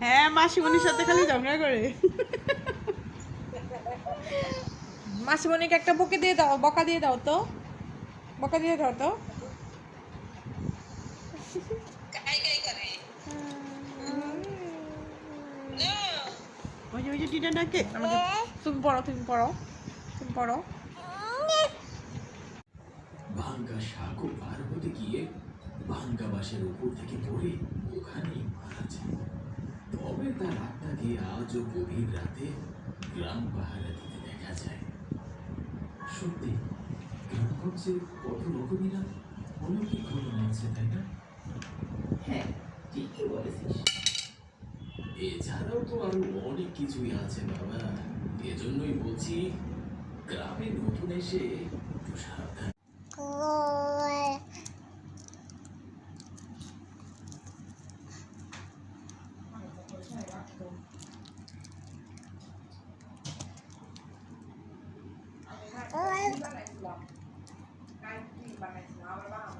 হ্যাঁ মাসিমণির সাথে খালি ঝগড়া করে। মাসিমণিকে একটা বকে দিয়ে দাও, বকা দিয়ে দাও তো, বকা দিয়ে দাও তো। ওই যে টিটা ডাকে আমাকে তুমি পড়ো, তুমি পড়ো, তুমি পড়ো। ভাঙ্গা সাঁকো পার হতে গিয়ে ভাঙ্গা বাঁশের উপর থেকে পড়ে ওখানেই মারা যায়। তবে তার আত্মাকে আজও গভীর রাতে গ্রাম পাহারা দিতে দেখা যায়। সত্যি গ্রামগঞ্জে কত রকমের অলৌকিক ঘটনা আছে, তাই না? হ্যাঁ, ঠিকই বলেছিস। এছাড়াও তো আরো অনেক কিছুই আছে বাবা। এজন্যই বলছি, গ্রামে নতুন এসে একটু সাবধান। বানাইছিলাম